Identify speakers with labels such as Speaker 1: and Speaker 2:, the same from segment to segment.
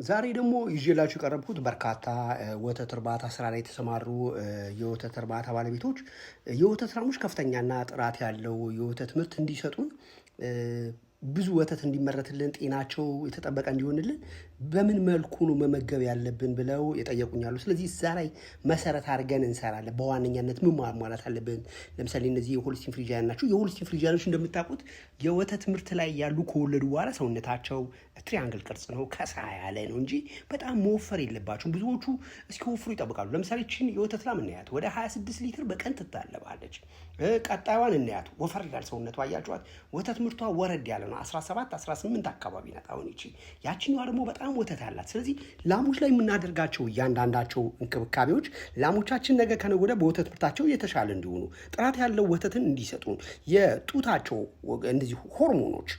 Speaker 1: ዛሬ ደግሞ ይዤላችሁ የቀረብኩት በርካታ ወተት እርባታ ስራ ላይ የተሰማሩ የወተት እርባታ ባለቤቶች የወተት ላሞች ከፍተኛና ጥራት ያለው የወተት ምርት እንዲሰጡን ብዙ ወተት እንዲመረትልን ጤናቸው የተጠበቀ እንዲሆንልን በምን መልኩ ነው መመገብ ያለብን ብለው የጠየቁኛሉ። ስለዚህ እዛ ላይ መሰረት አድርገን እንሰራለን። በዋነኛነት ምን ማሟላት አለብን? ለምሳሌ እነዚህ የሆልስቲን ፍሪጂያን ናቸው። የሆልስቲን ፍሪጂያኖች እንደምታውቁት የወተት ምርት ላይ ያሉ ከወለዱ በኋላ ሰውነታቸው ትሪያንግል ቅርጽ ነው፣ ከሳ ያለ ነው እንጂ በጣም መወፈር የለባቸውም። ብዙዎቹ እስኪወፍሩ ይጠብቃሉ። ለምሳሌ ችን የወተት ላም እናያት፣ ወደ 26 ሊትር በቀን ትታለባለች። ቀጣዩን እናያት፣ ወፈር ይላል ሰውነቷ። አያችኋት? ወተት ምርቷ ወረድ ያለ ነው፣ 17 18 አካባቢ ናት። አሁን ያችኛዋ ደግሞ በጣም ወተት አላት። ስለዚህ ላሞች ላይ የምናደርጋቸው እያንዳንዳቸው እንክብካቤዎች ላሞቻችን ነገ ከነገ ወዲያ በወተት ምርታቸው የተሻለ እንዲሆኑ፣ ጥራት ያለው ወተትን እንዲሰጡን፣ የጡታቸው እንደዚህ ሆርሞኖች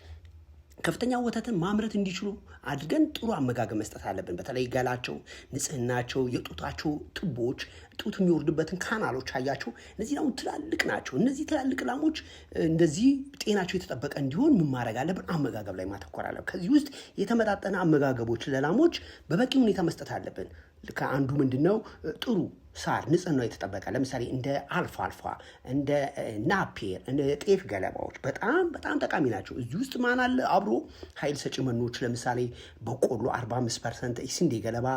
Speaker 1: ከፍተኛ ወተትን ማምረት እንዲችሉ አድርገን ጥሩ አመጋገብ መስጠት አለብን። በተለይ ገላቸው፣ ንጽህናቸው፣ የጡታቸው ቱቦች፣ ጡት የሚወርድበትን ካናሎች አያቸው። እነዚህ ላሞች ትላልቅ ናቸው። እነዚህ ትላልቅ ላሞች እንደዚህ ጤናቸው የተጠበቀ እንዲሆን ምን ማድረግ አለብን? አመጋገብ ላይ ማተኮር አለብን። ከዚህ ውስጥ የተመጣጠነ አመጋገቦች ለላሞች በበቂ ሁኔታ መስጠት አለብን። ከአንዱ ምንድነው? ጥሩ ሳር ንጽህናው የተጠበቀ ለምሳሌ እንደ አልፋ እንደ ናፔር እንደ ጤፍ ገለባዎች በጣም ጠቃሚ ናቸው። እዚህ ውስጥ ማን አለ? አብሮ ኃይል ሰጪ መኖች ለምሳሌ በቆሎ 45%፣ የስንዴ ገለባ፣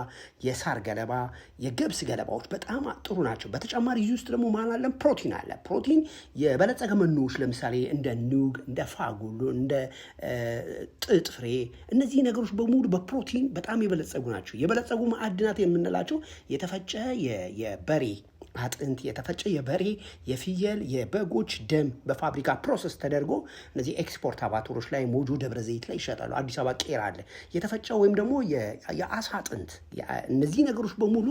Speaker 1: የሳር ገለባ፣ የገብስ ገለባዎች በጣም ጥሩ ናቸው። በተጨማሪ እዚህ ውስጥ ደግሞ ማን አለ? ፕሮቲን አለ። ፕሮቲን የበለጸገ መኖች ለምሳሌ እንደ ኑግ፣ እንደ ፋጉሎ፣ እንደ ጥጥ ፍሬ፣ እነዚህ ነገሮች በሙሉ በፕሮቲን በጣም የበለጸጉ ናቸው። የበለጸጉ ማዕድናት የምንላቸው የተፈጨ የበሬ አጥንት፣ የተፈጨ የበሬ፣ የፍየል፣ የበጎች ደም በፋብሪካ ፕሮሰስ ተደርጎ እነዚህ ኤክስፖርት አባቶሮች ላይ ሞጆ ደብረ ዘይት ላይ ይሸጣሉ። አዲስ አበባ ቄራ አለ። የተፈጨ ወይም ደግሞ የአሳ አጥንት፣ እነዚህ ነገሮች በሙሉ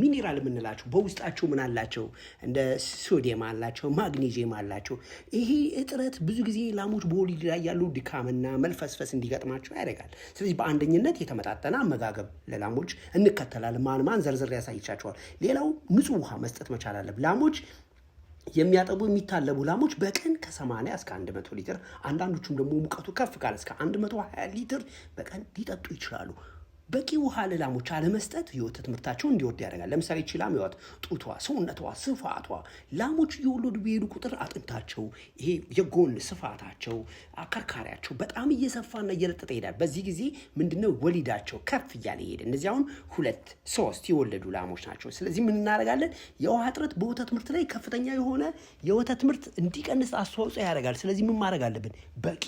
Speaker 1: ሚኒራል የምንላቸው በውስጣቸው ምን አላቸው? እንደ ሶዲየም አላቸው፣ ማግኔዥየም አላቸው። ይሄ እጥረት ብዙ ጊዜ ላሞች በወሊድ ላይ ያሉ ድካምና መልፈስፈስ እንዲገጥማቸው ያደርጋል። ስለዚህ በአንደኝነት የተመጣጠነ አመጋገብ ለላሞች እንከተላለን። ማን ዘርዝር ያሳይቻቸዋል። ሌላው ንጹህ ውሃ መስጠት መቻል አለብን። ላሞች የሚያጠቡ የሚታለቡ ላሞች በቀን ከ80 እስከ 100 ሊትር፣ አንዳንዶቹም ደግሞ ሙቀቱ ከፍ ካለ እስከ 120 ሊትር በቀን ሊጠጡ ይችላሉ። በቂ ውሃ ለላሞች አለመስጠት የወተት ምርታቸው እንዲወርድ ያደርጋል። ለምሳሌ ችላም ይወት ጡቷ፣ ሰውነቷ፣ ስፋቷ ላሞች እየወለዱ በሄዱ ቁጥር አጥንታቸው፣ ይሄ የጎን ስፋታቸው፣ አከርካሪያቸው በጣም እየሰፋና እየለጠጠ ይሄዳል። በዚህ ጊዜ ምንድነው ወሊዳቸው ከፍ እያለ ይሄድ። እነዚህ አሁን 2 3 የወለዱ ላሞች ናቸው። ስለዚህ ምን እናደርጋለን? የውሃ እጥረት በወተት ምርት ላይ ከፍተኛ የሆነ የወተት ምርት እንዲቀንስ አስተዋጽኦ ያደርጋል። ስለዚህ ምን ማድረግ አለብን? በቂ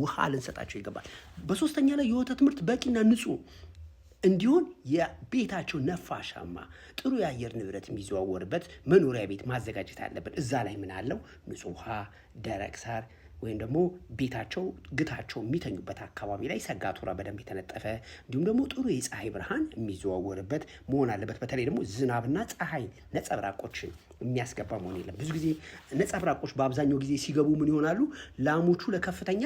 Speaker 1: ውሃ ልንሰጣቸው ይገባል። በሶስተኛ ላይ የወተት ምርት በቂና ንጹህ እንዲሆን የቤታቸው ነፋሻማ ጥሩ የአየር ንብረት የሚዘዋወርበት መኖሪያ ቤት ማዘጋጀት አለብን። እዛ ላይ ምን አለው? ንጹህ ውሃ፣ ደረቅ ሳር ወይም ደግሞ ቤታቸው ግታቸው የሚተኙበት አካባቢ ላይ ሰጋቱራ በደንብ የተነጠፈ እንዲሁም ደግሞ ጥሩ የፀሐይ ብርሃን የሚዘዋወርበት መሆን አለበት። በተለይ ደግሞ ዝናብና ፀሐይ ነጸብራቆችን የሚያስገባ መሆን የለም። ብዙ ጊዜ ነጸብራቆች በአብዛኛው ጊዜ ሲገቡ ምን ይሆናሉ? ላሞቹ ለከፍተኛ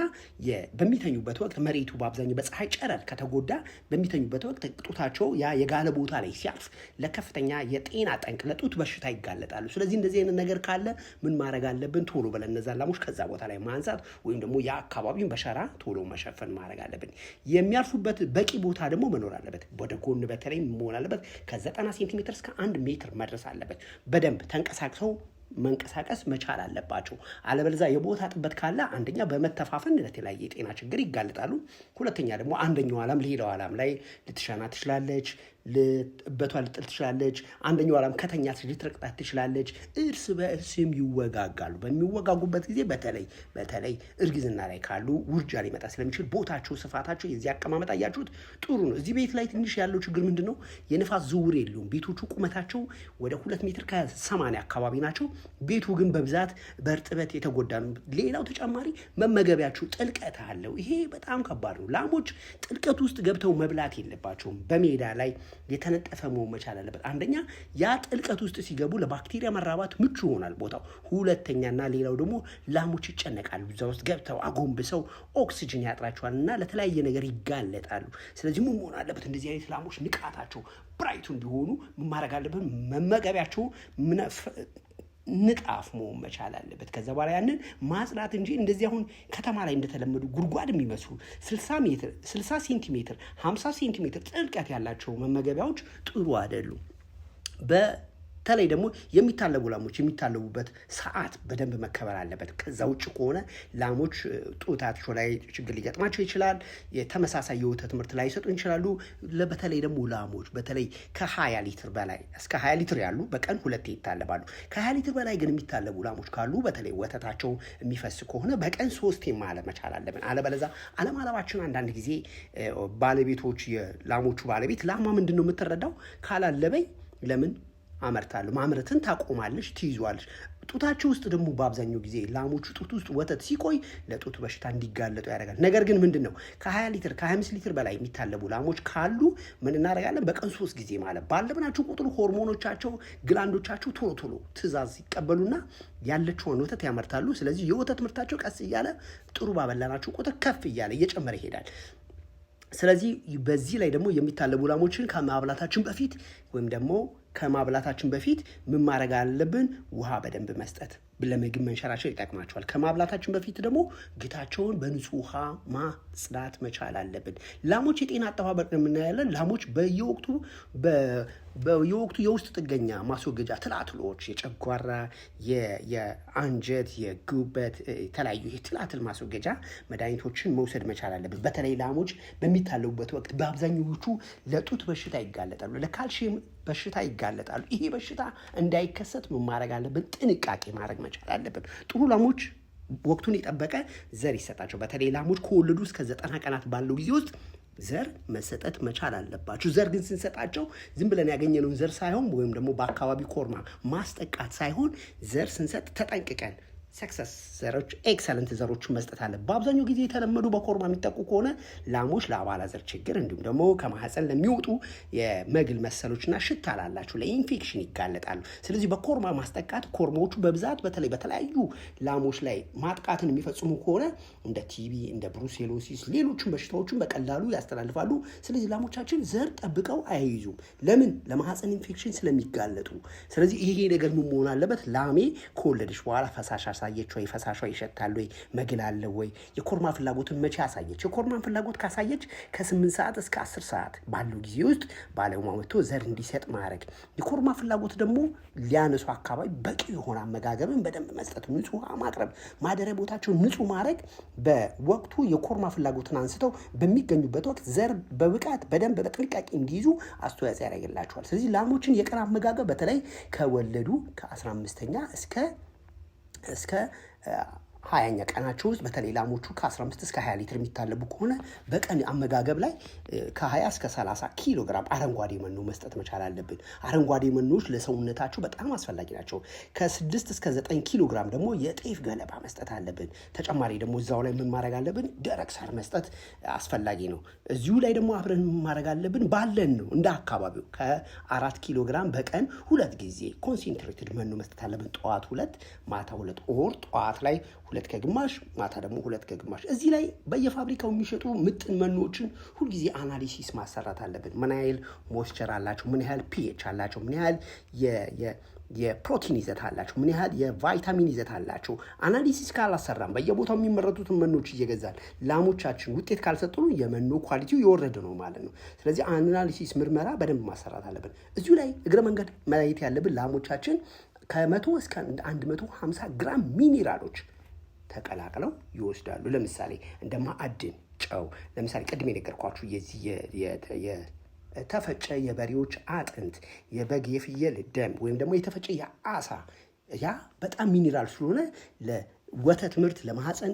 Speaker 1: በሚተኙበት ወቅት መሬቱ በአብዛኛው በፀሐይ ጨረር ከተጎዳ በሚተኙበት ወቅት ጡታቸው ያ የጋለ ቦታ ላይ ሲያርፍ ለከፍተኛ የጤና ጠንቅ ለጡት በሽታ ይጋለጣሉ። ስለዚህ እንደዚህ አይነት ነገር ካለ ምን ማድረግ አለብን? ቶሎ ብለን እነዛ ላሞች ከዛ ቦታ ላይ ማንሳት ወይም ደግሞ የአካባቢውን በሸራ ቶሎ መሸፈን ማድረግ አለብን። የሚያርፉበት በቂ ቦታ ደግሞ መኖር አለበት። ወደ ጎን በተለይ መሆን አለበት። ከ90 ሴንቲሜትር እስከ 1 ሜትር መድረስ አለበት። በደንብ ተንቀሳቅሰው መንቀሳቀስ መቻል አለባቸው። አለበለዚያ የቦታ ጥበት ካለ አንደኛ በመተፋፈን ለተለያየ የጤና ችግር ይጋለጣሉ። ሁለተኛ ደግሞ አንደኛው ዓላም ሌላው ዓላም ላይ ልትሻና ትችላለች፣ ልበቷ ልጥል ትችላለች። አንደኛው ዓላም ከተኛች ልትረቅጣት ትችላለች። እርስ በእርስም ይወጋጋሉ። በሚወጋጉበት ጊዜ በተለይ እርግዝና ላይ ካሉ ውርጃ ሊመጣ ስለሚችል ቦታቸው፣ ስፋታቸው የዚህ አቀማመጥ አያችሁት ጥሩ ነው። እዚህ ቤት ላይ ትንሽ ያለው ችግር ምንድነው? የንፋስ ዝውውር የለውም። ቤቶቹ ቁመታቸው ወደ 2 ሜትር ከ80 አካባቢ ናቸው። ቤቱ ግን በብዛት በእርጥበት የተጎዳ ነው። ሌላው ተጨማሪ መመገቢያቸው ጥልቀት አለው። ይሄ በጣም ከባድ ነው። ላሞች ጥልቀት ውስጥ ገብተው መብላት የለባቸውም። በሜዳ ላይ የተነጠፈ መሆን መቻል አለበት። አንደኛ ያ ጥልቀት ውስጥ ሲገቡ ለባክቴሪያ መራባት ምቹ ይሆናል ቦታው። ሁለተኛና ሌላው ደግሞ ላሞች ይጨነቃሉ። እዛ ውስጥ ገብተው አጎንብሰው ኦክሲጅን ያጥራቸዋል እና ለተለያየ ነገር ይጋለጣሉ። ስለዚህ ምን መሆን አለበት? እንደዚህ አይነት ላሞች ንቃታቸው ብራይቱ እንዲሆኑ ምን ማድረግ አለብን? መመገቢያቸው ንጣፍ መሆን መቻል አለበት። ከዛ በኋላ ያንን ማጽዳት እንጂ እንደዚህ አሁን ከተማ ላይ እንደተለመዱ ጉድጓድ የሚመስሉ 60 ሴንቲሜትር 50 ሴንቲሜትር ጥልቀት ያላቸው መመገቢያዎች ጥሩ አይደሉም። በተለይ ደግሞ የሚታለቡ ላሞች የሚታለቡበት ሰዓት በደንብ መከበር አለበት። ከዛ ውጭ ከሆነ ላሞች ጡታቸው ላይ ችግር ሊገጥማቸው ይችላል። የተመሳሳይ የወተት ምርት ላይ ይሰጡ ይችላሉ። በተለይ ደግሞ ላሞች በተለይ ከ20 ሊትር በላይ እስከ 20 ሊትር ያሉ በቀን 2 ይታለባሉ። ከ20 ሊትር በላይ ግን የሚታለቡ ላሞች ካሉ በተለይ ወተታቸው የሚፈስ ከሆነ በቀን 3 ማለብ መቻል አለብን። አለበለዚያ አለማለባችን አንዳንድ ጊዜ ባለቤቶች የላሞቹ ባለቤት ላሟ ምንድን ነው የምትረዳው ካላለበኝ ለምን አመርታለሁ ማምረትን ታቆማለች፣ ትይዟለች። ጡታቸው ውስጥ ደግሞ በአብዛኛው ጊዜ ላሞቹ ጡት ውስጥ ወተት ሲቆይ ለጡት በሽታ እንዲጋለጡ ያደርጋል። ነገር ግን ምንድን ነው ከ20 ሊትር ከ25 ሊትር በላይ የሚታለቡ ላሞች ካሉ ምን እናደርጋለን? በቀን 3 ጊዜ ማለት ባለብናቸው ቁጥር ሆርሞኖቻቸው ግላንዶቻቸው ቶሎ ቶሎ ትእዛዝ ይቀበሉና ያለችውን ወተት ያመርታሉ። ስለዚህ የወተት ምርታቸው ቀስ እያለ ጥሩ ባበላናቸው ቁጥር ከፍ እያለ እየጨመረ ይሄዳል። ስለዚህ በዚህ ላይ ደግሞ የሚታለቡ ላሞችን ከማብላታችን በፊት ወይም ደግሞ ከማብላታችን በፊት ምን ማድረግ አለብን? ውሃ በደንብ መስጠት ለምግብ መንሸራሸር ይጠቅማቸዋል። ከማብላታችን በፊት ደግሞ ግታቸውን በንጹህ ውሃ ማጽዳት መቻል አለብን። ላሞች የጤና አጠባበቅ የምናያለን። ላሞች በየወቅቱ የውስጥ ጥገኛ ማስወገጃ ትላትሎች፣ የጨጓራ፣ የአንጀት፣ የጉበት የተለያዩ የትላትል ማስወገጃ መድኃኒቶችን መውሰድ መቻል አለብን። በተለይ ላሞች በሚታለቡበት ወቅት በአብዛኞቹ ለጡት በሽታ ይጋለጣሉ፣ ለካልሽየም በሽታ ይጋለጣሉ። ይሄ በሽታ እንዳይከሰት ምን ማድረግ አለብን? ጥንቃቄ ማድረግ መቻል አለብን። ጥሩ ላሞች ወቅቱን የጠበቀ ዘር ይሰጣቸው። በተለይ ላሞች ከወለዱ እስከ 90 ቀናት ባለው ጊዜ ውስጥ ዘር መሰጠት መቻል አለባቸው። ዘር ግን ስንሰጣቸው ዝም ብለን ያገኘነውን ዘር ሳይሆን ወይም ደግሞ በአካባቢ ኮርማ ማስጠቃት ሳይሆን ዘር ስንሰጥ ተጠንቅቀን ሰክሰስ ዘሮች ኤክሰለንት ዘሮችን መስጠት አለ። በአብዛኛው ጊዜ የተለመዱ በኮርማ የሚጠቁ ከሆነ ላሞች ለአባላዘር ችግር እንዲሁም ደግሞ ከማህፀን ለሚወጡ የመግል መሰሎችና ሽታ ላላቸው ለኢንፌክሽን ይጋለጣሉ። ስለዚህ በኮርማ ማስጠቃት ኮርማዎቹ በብዛት በተለይ በተለያዩ ላሞች ላይ ማጥቃትን የሚፈጽሙ ከሆነ እንደ ቲቢ፣ እንደ ብሩሴሎሲስ ሌሎችን በሽታዎችን በቀላሉ ያስተላልፋሉ። ስለዚህ ላሞቻችን ዘር ጠብቀው አይይዙም። ለምን? ለማህፀን ኢንፌክሽን ስለሚጋለጡ። ስለዚህ ይሄ ነገር ምን መሆን አለበት? ላሜ ከወለደች በኋላ ፈሳሽ አሳየች ወይ? ፈሳሿ ይሸታል ወይ? መግል አለ ወይ? የኮርማ ፍላጎትን መቼ አሳየች? የኮርማን ፍላጎት ካሳየች ከ8 ሰዓት እስከ 10 ሰዓት ባለው ጊዜ ውስጥ ባለሙያ መጥቶ ዘር እንዲሰጥ ማድረግ። የኮርማ ፍላጎት ደግሞ ሊያነሱ አካባቢ በቂ የሆነ አመጋገብን በደንብ መስጠት፣ ንጹህ ውሃ ማቅረብ፣ ማደሪያ ቦታቸውን ንጹህ ማድረግ በወቅቱ የኮርማ ፍላጎትን አንስተው በሚገኙበት ወቅት ዘር በብቃት በደንብ በጥንቃቄ እንዲይዙ አስተዋጽኦ ያደርግላቸዋል። ስለዚህ ላሞችን የቀን አመጋገብ በተለይ ከወለዱ ከ15ኛ እስከ 20ኛ ቀናቸው ውስጥ በተለይ ላሞቹ ከ15 እስከ 20 ሊትር የሚታለቡ ከሆነ በቀን አመጋገብ ላይ ከ20 እስከ 30 ኪሎ ግራም አረንጓዴ መኖ መስጠት መቻል አለብን። አረንጓዴ መኖዎች ለሰውነታቸው በጣም አስፈላጊ ናቸው። ከ6 እስከ 9 ኪሎ ግራም ደግሞ የጤፍ ገለባ መስጠት አለብን። ተጨማሪ ደግሞ እዛው ላይ ምን ማድረግ አለብን? ደረቅ ሳር መስጠት አስፈላጊ ነው። እዚሁ ላይ ደግሞ አብረን ምን ማድረግ አለብን? ባለን ነው እንደ አካባቢው ከ4 ኪሎ ግራም በቀን 2 ጊዜ ኮንሰንትሬትድ መኖ መስጠት አለብን። ጠዋት 2 ማታ 2 ኦር ጠዋት ላይ 2 ከግማሽ ማታ ደግሞ 2 ከግማሽ። እዚህ ላይ በየፋብሪካው የሚሸጡ ምጥን መኖዎችን ሁልጊዜ አናሊሲስ ማሰራት አለብን። ምን ያህል ሞይስቸር አላቸው፣ ምን ያህል ፒኤች አላቸው፣ ምን ያህል የፕሮቲን ይዘት አላቸው፣ ምን ያህል የቫይታሚን ይዘት አላቸው። አናሊሲስ ካላሰራም በየቦታው የሚመረቱትን መኖች እየገዛን ላሞቻችን ውጤት ካልሰጡ የመኖ ኳሊቲው የወረደ ነው ማለት ነው። ስለዚህ አናሊሲስ ምርመራ በደንብ ማሰራት አለብን። እዚሁ ላይ እግረ መንገድ ማየት ያለብን ላሞቻችን ከ100 እስከ 150 ግራም ሚኒራሎች ተቀላቅለው ይወስዳሉ። ለምሳሌ እንደ ማዕድን፣ ጨው፣ ለምሳሌ ቅድም የነገርኳችሁ የዚህ የተፈጨ የበሬዎች አጥንት፣ የበግ የፍየል ደም ወይም ደግሞ የተፈጨ የአሳ ያ በጣም ሚኒራል ስለሆነ ወተት ምርት ለማህፀን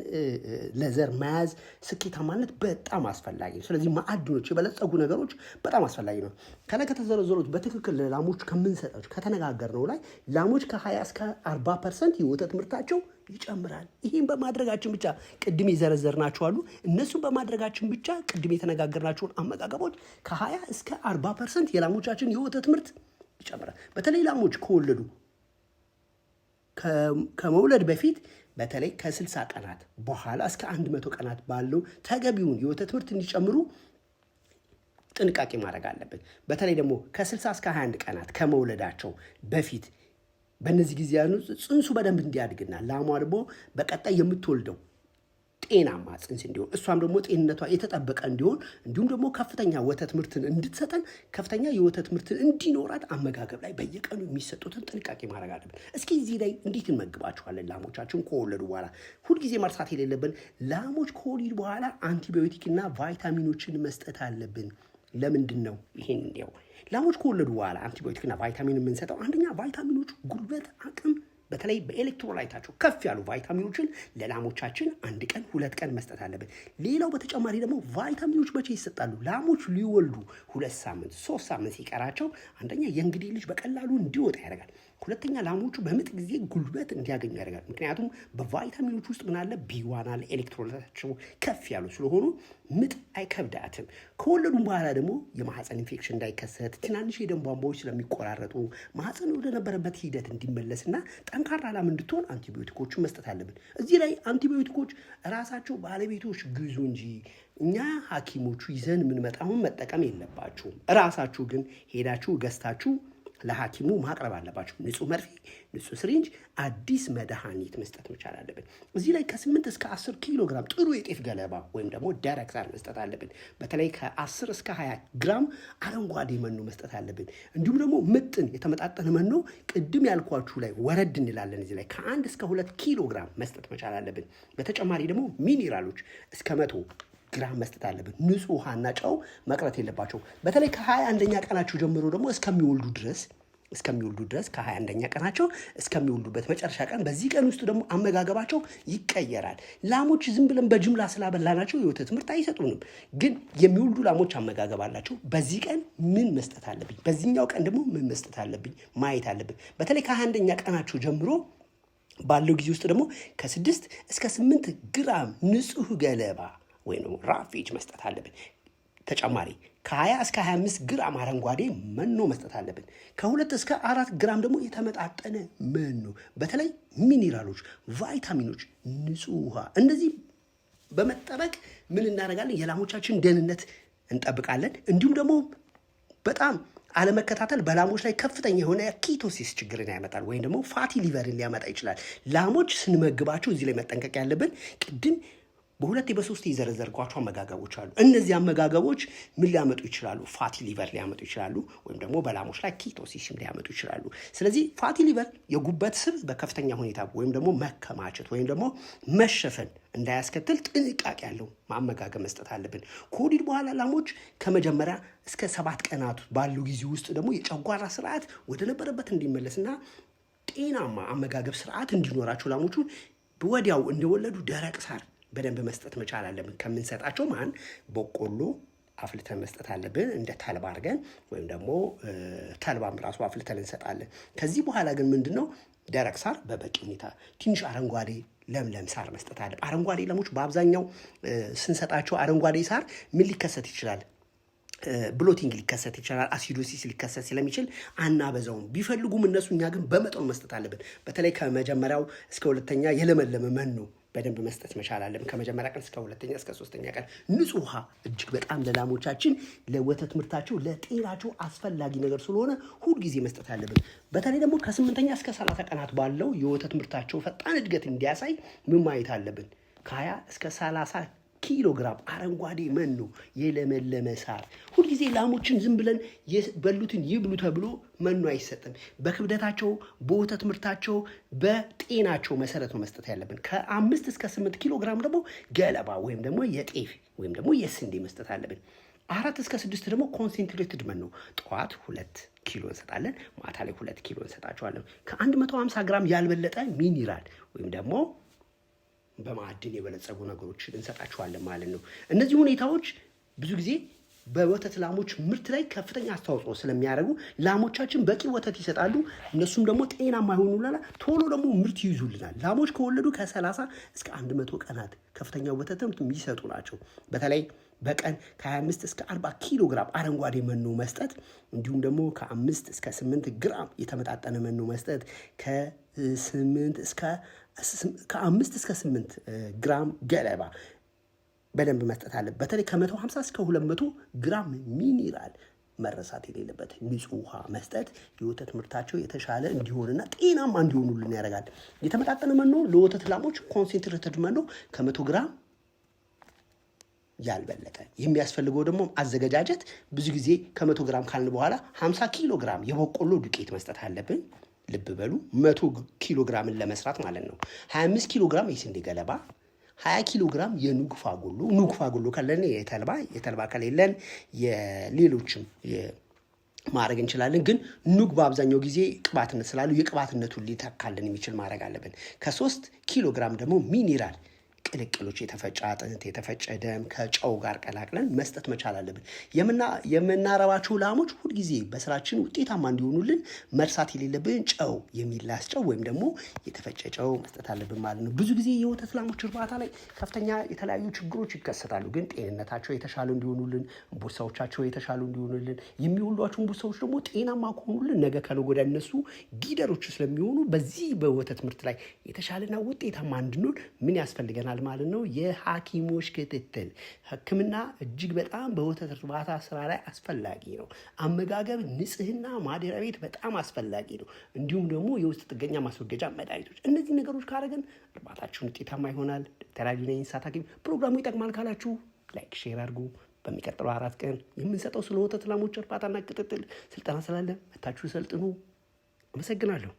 Speaker 1: ለዘር መያዝ ስኬታማነት በጣም አስፈላጊ ነው። ስለዚህ ማዕድኖች የበለጸጉ ነገሮች በጣም አስፈላጊ ነው። ከላይ ከተዘረዘሩት በትክክል ለላሞች ከምንሰጣቸው ከተነጋገርነው ላይ ላሞች ከ20 እስከ 40% የወተት ምርታቸው ይጨምራል። ይህም በማድረጋችን ብቻ ቅድም የዘረዘርናቸው አሉ። እነሱም በማድረጋችን ብቻ ቅድም የተነጋገርናቸውን አመጋገቦች ከ20 እስከ 40% የላሞቻችን የወተት ምርት ይጨምራል። በተለይ ላሞች ከወለዱ ከመውለድ በፊት በተለይ ከ60 ቀናት በኋላ እስከ 100 ቀናት ባለው ተገቢውን የወተት ምርት እንዲጨምሩ ጥንቃቄ ማድረግ አለብን። በተለይ ደግሞ ከ60 እስከ 21 ቀናት ከመውለዳቸው በፊት በእነዚህ ጊዜያት ጽንሱ በደንብ እንዲያድግና ላሟ ደግሞ በቀጣይ የምትወልደው ጤናማ ጽንስ እንዲሆን እሷም ደግሞ ጤንነቷ የተጠበቀ እንዲሆን እንዲሁም ደግሞ ከፍተኛ ወተት ምርትን እንድትሰጠን ከፍተኛ የወተት ምርትን እንዲኖራት አመጋገብ ላይ በየቀኑ የሚሰጡትን ጥንቃቄ ማድረግ አለብን። እስኪ እዚህ ላይ እንዴት እንመግባቸዋለን ላሞቻችን ከወለዱ በኋላ? ሁልጊዜ መርሳት የሌለብን ላሞች ከወሊድ በኋላ አንቲባዮቲክና ቫይታሚኖችን መስጠት አለብን። ለምንድን ነው ይሄን? እንዲያው ላሞች ከወለዱ በኋላ አንቲባዮቲክና ቫይታሚን የምንሰጠው አንደኛ ቫይታሚኖች ጉልበት፣ አቅም በተለይ በኤሌክትሮላይታቸው ከፍ ያሉ ቫይታሚኖችን ለላሞቻችን 1 ቀን 2 ቀን መስጠት አለብን። ሌላው በተጨማሪ ደግሞ ቫይታሚኖች መቼ ይሰጣሉ? ላሞች ሊወልዱ 2 ሳምንት 3 ሳምንት ሲቀራቸው አንደኛ የእንግዴ ልጅ በቀላሉ እንዲወጣ ያደርጋል። ሁለተኛ ላሞቹ በምጥ ጊዜ ጉልበት እንዲያገኙ ያደርጋል። ምክንያቱም በቫይታሚኖች ውስጥ ምን አለ? ቢዋን አለ። ኤሌክትሮላይታቸው ከፍ ያሉ ስለሆኑ ምጥ አይከብዳትም። ከወለዱም በኋላ ደግሞ የማህፀን ኢንፌክሽን እንዳይከሰት ትናንሽ የደም ቧንቧዎች ስለሚቆራረጡ ማህፀን ወደ ነበረበት ሂደት እንዲመለስና ጠንካራ ላም እንድትሆን አንቲቢዮቲኮችን መስጠት አለብን። እዚህ ላይ አንቲቢዮቲኮች ራሳቸው ባለቤቶች ግዙ እንጂ እኛ ሐኪሞቹ ይዘን የምንመጣውን መጠቀም የለባችሁም። ራሳችሁ ግን ሄዳችሁ ገዝታችሁ ለሐኪሙ ማቅረብ አለባችሁ። ንጹህ መርፌ፣ ንጹህ ስሪንጅ፣ አዲስ መድኃኒት መስጠት መቻል አለብን። እዚህ ላይ ከ8 እስከ 10 ኪሎ ግራም ጥሩ የጤፍ ገለባ ወይም ደግሞ ደረቅ ሳር መስጠት አለብን። በተለይ ከ10 እስከ 20 ግራም አረንጓዴ መኖ መስጠት አለብን። እንዲሁም ደግሞ ምጥን የተመጣጠነ መኖ ቅድም ያልኳችሁ ላይ ወረድ እንላለን። እዚህ ላይ ከ1 እስከ 2 ኪሎ ግራም መስጠት መቻል አለብን። በተጨማሪ ደግሞ ሚኒራሎች እስከ 100 ግራም መስጠት አለብን። ንጹህ ውሃና ጨው መቅረት የለባቸው። በተለይ ከ21ኛ ቀናቸው ጀምሮ ደግሞ እስከሚወልዱ ድረስ ከ21ኛ ቀናቸው እስከሚወልዱበት መጨረሻ ቀን በዚህ ቀን ውስጥ ደግሞ አመጋገባቸው ይቀየራል። ላሞች ዝም ብለን በጅምላ ስላበላናቸው የወተት ምርት አይሰጡንም። ግን የሚወልዱ ላሞች አመጋገብ አላቸው። በዚህ ቀን ምን መስጠት አለብኝ፣ በዚህኛው ቀን ደግሞ ምን መስጠት አለብኝ ማየት አለብን። በተለይ ከ21ኛ ቀናቸው ጀምሮ ባለው ጊዜ ውስጥ ደግሞ ከ6 እስከ 8 ግራም ንጹህ ገለባ ወይም ደግሞ ራፌጅ መስጠት አለብን። ተጨማሪ ከ20 እስከ 25 ግራም አረንጓዴ መኖ መስጠት አለብን። ከ2 እስከ 4 ግራም ደግሞ የተመጣጠነ መኖ፣ በተለይ ሚኒራሎች፣ ቫይታሚኖች፣ ንጹህ ውሃ፣ እንደዚህ በመጠበቅ ምን እናደርጋለን? የላሞቻችን ደህንነት እንጠብቃለን። እንዲሁም ደግሞ በጣም አለመከታተል በላሞች ላይ ከፍተኛ የሆነ ኪቶሲስ ችግርን ያመጣል፣ ወይም ደግሞ ፋቲ ሊቨርን ሊያመጣ ይችላል። ላሞች ስንመግባቸው እዚህ ላይ መጠንቀቅ ያለብን ቅድም በሁለት በሶስት የዘረዘርኳቸው አመጋገቦች አሉ። እነዚህ አመጋገቦች ምን ሊያመጡ ይችላሉ? ፋቲ ሊቨር ሊያመጡ ይችላሉ፣ ወይም ደግሞ በላሞች ላይ ኪቶሲስ ሊያመጡ ይችላሉ። ስለዚህ ፋቲ ሊቨር የጉበት ስብ በከፍተኛ ሁኔታ ወይም ደግሞ መከማቸት ወይም ደግሞ መሸፈን እንዳያስከትል ጥንቃቄ ያለው አመጋገብ መስጠት አለብን። ከወሊድ በኋላ ላሞች ከመጀመሪያ እስከ 7 ቀናት ባለው ጊዜ ውስጥ ደግሞ የጨጓራ ስርዓት ወደ ነበረበት እንዲመለስና ጤናማ አመጋገብ ስርዓት እንዲኖራቸው ላሞቹ ወዲያው እንደወለዱ ደረቅ ሳር በደንብ መስጠት መቻል አለብን። ከምንሰጣቸው በቆሎ አፍልተን መስጠት አለብን፣ እንደ ተልባ አድርገን ወይም ደግሞ ተልባም ራሱ አፍልተን እንሰጣለን። ከዚህ በኋላ ግን ምንድነው ደረቅ ሳር በበቂ ሁኔታ፣ ትንሽ አረንጓዴ ለምለም ሳር መስጠት አለብን። አረንጓዴ ላሞች በአብዛኛው ስንሰጣቸው አረንጓዴ ሳር ምን ሊከሰት ይችላል? ብሎቲንግ ሊከሰት ይችላል። አሲዶሲስ ሊከሰት ስለሚችል አናበዛውም። ቢፈልጉም እነሱ፣ እኛ ግን በመጠኑ መስጠት አለብን። በተለይ ከመጀመሪያው እስከ 2ኛ የለመለመ መኖ በደንብ መስጠት መቻል አለብን። ከመጀመሪያ ቀን እስከ 2ኛ እስከ 3ኛ ቀን ንጹህ ውሃ እጅግ በጣም ለላሞቻችን ለወተት ምርታቸው ለጤናቸው አስፈላጊ ነገር ስለሆነ ሁልጊዜ መስጠት አለብን። በተለይ ደግሞ ከ8ኛ እስከ 30 ቀናት ባለው የወተት ምርታቸው ፈጣን እድገት እንዲያሳይ ምን ማየት አለብን? ከ20 እስከ 30 ኪሎ ግራም አረንጓዴ መኖ፣ የለመለመ ሳር። ሁልጊዜ ላሞችን ዝም ብለን የበሉትን ይብሉ ተብሎ መኖ አይሰጥም። በክብደታቸው፣ በወተት ምርታቸው፣ በጤናቸው መሰረት ነው መስጠት ያለብን። ከ5 እስከ 8 ኪሎ ግራም ደግሞ ገለባ ወይም ደግሞ የጤፍ ወይም ደግሞ የስንዴ መስጠት አለብን። 4 እስከ 6 ደግሞ ኮንሴንትሬትድ መኖ፣ ጠዋት 2 ኪሎ እንሰጣለን፣ ማታ ላይ 2 ኪሎ እንሰጣቸዋለን። ከ150 ግራም ያልበለጠ ሚኒራል ወይም ደግሞ በማዕድን የበለጸጉ ነገሮችን እንሰጣቸዋለን ማለት ነው። እነዚህ ሁኔታዎች ብዙ ጊዜ በወተት ላሞች ምርት ላይ ከፍተኛ አስተዋጽኦ ስለሚያደርጉ ላሞቻችን በቂ ወተት ይሰጣሉ። እነሱም ደግሞ ጤናማ ይሆኑልናል፣ ቶሎ ደግሞ ምርት ይይዙልናል። ላሞች ከወለዱ ከ30 እስከ 100 ቀናት ከፍተኛ ወተትም የሚሰጡ ናቸው። በተለይ በቀን ከ25 እስከ 40 ኪሎ ግራም አረንጓዴ መኖ መስጠት፣ እንዲሁም ደግሞ ከ5 እስከ 8 ግራም የተመጣጠነ መኖ መስጠት፣ ከ5 እስከ 8 ግራም ገለባ በደንብ መስጠት አለ። በተለይ ከ150 እስከ 200 ግራም ሚኒራል መረሳት የሌለበት ንጹህ ውሃ መስጠት የወተት ምርታቸው የተሻለ እንዲሆንና ጤናማ እንዲሆኑልን ያደርጋል። የተመጣጠነ መኖ ለወተት ላሞች ኮንሰንትሬትድ መኖ ከ100 ግራም ያልበለጠ የሚያስፈልገው ደግሞ አዘገጃጀት ብዙ ጊዜ ከ100 ግራም ካልን በኋላ 50 ኪሎ ግራም የበቆሎ ዱቄት መስጠት አለብን። ልብ በሉ 100 ኪሎ ግራምን ለመስራት ማለት ነው። 25 ኪሎ ግራም የስንዴ ገለባ፣ 20 ኪሎ ግራም የኑግ ፋጉሎ ካለን የተልባ ከሌለን የሌሎችም ማድረግ እንችላለን። ግን ኑግ በአብዛኛው ጊዜ ቅባትነት ስላለው የቅባትነቱን ሊተካልን የሚችል ማድረግ አለብን። ከ3 ኪሎ ግራም ደግሞ ሚኒራል ቅልቅሎች የተፈጨ አጥንት የተፈጨ ደም ከጨው ጋር ቀላቅለን መስጠት መቻል አለብን። የምናረባቸው ላሞች ሁልጊዜ በስራችን ውጤታማ እንዲሆኑልን መርሳት የሌለብን ጨው፣ የሚላስ ጨው ወይም ደግሞ የተፈጨ ጨው መስጠት አለብን ማለት ነው። ብዙ ጊዜ የወተት ላሞች እርባታ ላይ ከፍተኛ የተለያዩ ችግሮች ይከሰታሉ። ግን ጤንነታቸው የተሻለ እንዲሆኑልን፣ እንቡሳዎቻቸው የተሻሉ እንዲሆኑልን፣ የሚወሏቸው እንቡሳዎች ደግሞ ጤናማ ከሆኑልን ነገ ከነገ ወዲያ እነሱ ጊደሮች ስለሚሆኑ በዚህ በወተት ምርት ላይ የተሻለና ውጤታማ እንድንሆን ምን ያስፈልገናል ማለት ነው? የሐኪሞች ክትትል። ሕክምና እጅግ በጣም በወተት እርባታ ስራ ላይ አስፈላጊ ነው። አመጋገብ፣ ንጽህና፣ ማደሪያ ቤት በጣም አስፈላጊ ነው። እንዲሁም ደግሞ የውስጥ ጥገኛ ማስወገጃ መድኃኒቶች። እነዚህ ነገሮች ካደረግን እርባታችሁን ውጤታማ ይሆናል። ዶክተር አዩ ነኝ፣ እንስሳት ሐኪም። ፕሮግራሙ ይጠቅማል ካላችሁ ላይክ፣ ሼር አድርጉ። በሚቀጥለው 4 ቀን የምንሰጠው ስለ ወተት ላሞች እርባታና ክትትል ስልጠና ስላለ መታችሁ ሰልጥኑ። አመሰግናለሁ።